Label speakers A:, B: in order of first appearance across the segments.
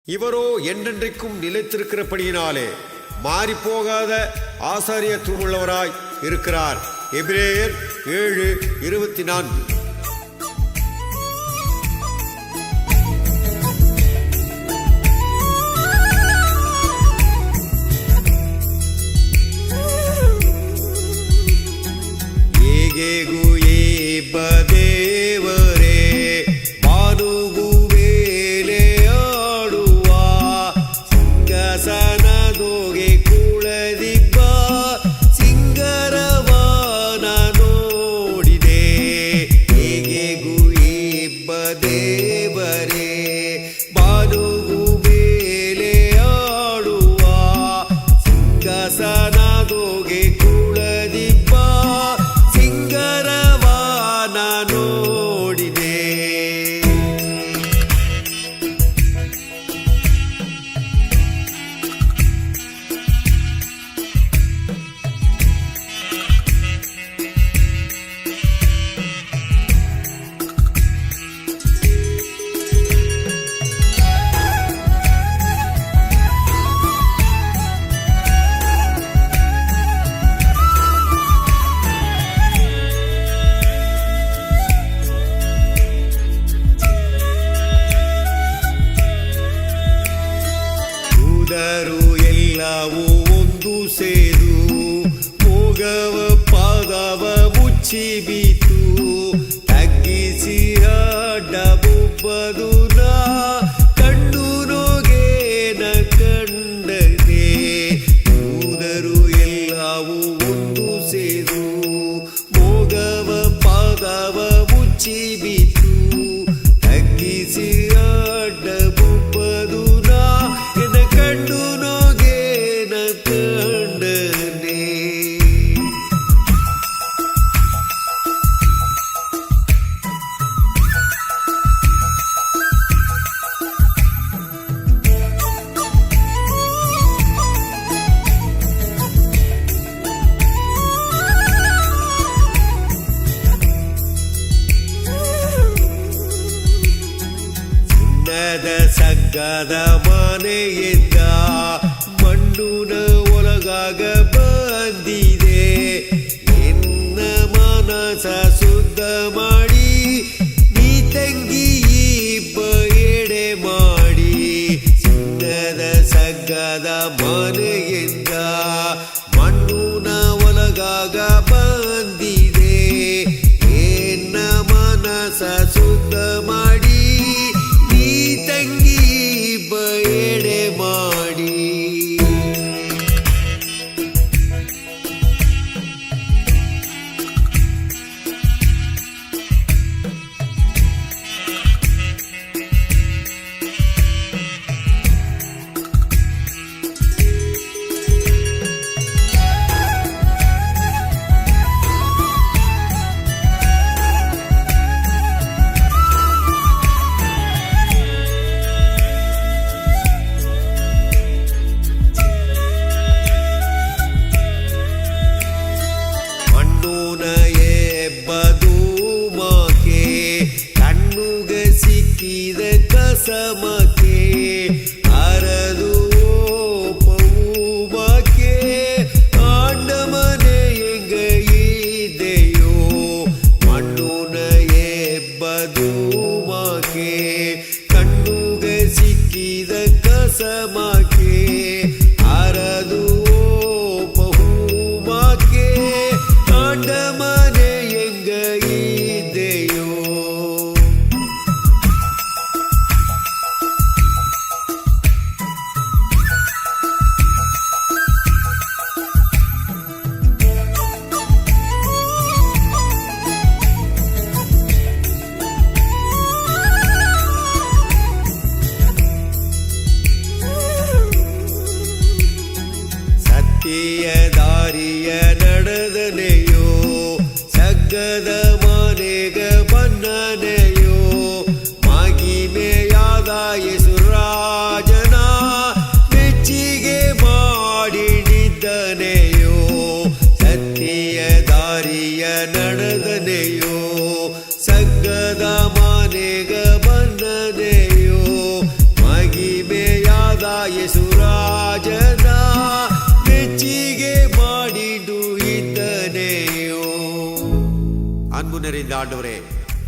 A: இவரோ என்றென்றைக்கும் நிலைத்திருக்கிறபடியினாலே மாறிப்போகாத ஆசாரியத்துவமுள்ளவராய் இருக்கிறார். எபிரேயர் 7:24. ದೇವರೇ ಬಾನುಗುವೇಲೆ ಆಡುವ ಸಿಂಹಾಸನದೊಗೆ ಕುಳಿತಿದ್ದ ಸಿಂಗಾರವನ ನೋಡಿದೆ. ಹೇಗೆಗೂ ಇಬ್ಬ ದೇವರೇ ಬಾನುಗುವೇಲೆ ಆಡುವ ಸಿಂಹಾಸನದೊಗೆ ಕುಳಿತಿದ್ದ ನೋಡಿದೆ. ಎಲ್ಲವೂ ಒಂದು ಸೇರು ಮೋಗವ ಪಾದವ ಮುಚ್ಚಿ ಬೀತು ತಗ್ಗಿಸಿ ಅಡ್ಡಬುಬ್ಬದು ನಾ ಕಣ್ಣು ನೋಗೇನ ಕಂಡನೆ. ಕೂದರು ಎಲ್ಲವೂ ಒಂದು ಸೇರು ಮೋಗವ ಪಾದವ ಮುಚ್ಚಿ ಬೀತು ತಗ್ಗಿಸಿ ಅಡ್ಡಬುಬ್ಬದು ನಾ ಕಂಡು ನೋಗೇನ ಕಂಡನೆ. ಚಿನ್ನದ ಸಗ್ಗದ ಮನೆಯಿದ್ದ ಮಣ್ಣುನ ಒಳಗಾಗ ಬಂದಿದೆ. ಎನ್ನ ಮನಸ ಶುದ್ಧ ಮಾಡಿ ನೀ ತಂಗಿ ಇಬ್ಬ ಎಡೆ ಮಾಡಿ. ಚಿನ್ನದ ಸಗ್ಗದ ಮನೆಯಿಂದ ಮಣ್ಣುನ ಒಳಗಾಗ ಬಂದಿದೆ. ಎನ್ನ ಮನಸ ಶುದ್ಧ ಮಾಡಿ ತಂಗಿ ಬಯಡೆ ಮಾಡಿ. ಕಣ್ಣುಗೆ ಸಿಕ್ಕಿದ ಕಸಮಕ್ಕೆ ಅರದು ಪೌಮಕ್ಕೆ ಆಂಡ ಮನೆ ಹೆಂಗ ಇದೆಯೋ. ಮಣ್ಣುನ ಎಬ್ಬದು ಮಾಕೆ ಕಣ್ಣುಗೆ ಸಿಕ್ಕಿದ ಕಸಮಕ್ಕೆ ಅರದು ಪೌಮಕ್ಕೆ ಆಂಡ ಮನೆ ಹೆಂಗ ಇದೆಯೋ. ಸತ್ಯ ದಾರಿಯ ನಡೆದನೆಯೋ ಸಗ್ಗದ ಮನೆಗ ಬನ್ನನೆಯೋ. ಮಹಿಮೆಯಾದ ಯೇಸುರಾಜನ ಮೆಚ್ಚಿಗೆ ಮಾಡಿನಿದ್ದನೆಯೋ. ಸತ್ಯ ದಾರಿಯ ನಡೆದನೆಯೋ ಸಗ್ಗದ ಮನೆಗ ಬನ್ನನೆಯೋ. ಮಹಿಮೆಯ ಯೇಸುರಾಜನ ಮೆಚ್ಚಿಗೆ ಮಾಡಿಡು ಇದ್ದನೆಯೋ. அன்பு நிறைந்த ஆண்டவரே,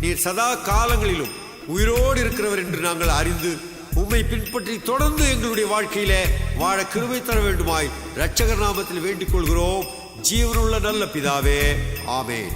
A: நீர் சதா காலங்களிலும் உயிரோடு இருக்கிறவர் என்று நாங்கள் அறிந்து உம்மை பின்பற்றி தொடர்ந்து எங்களுடைய வாழ்க்கையிலே வாழ கிருபை தர வேண்டுமாய் இரட்சகர் நாமத்தில் வேண்டிக் கொள்கிறோம். ஜீவனுள்ள நல்ல பிதாவே, ஆமென்.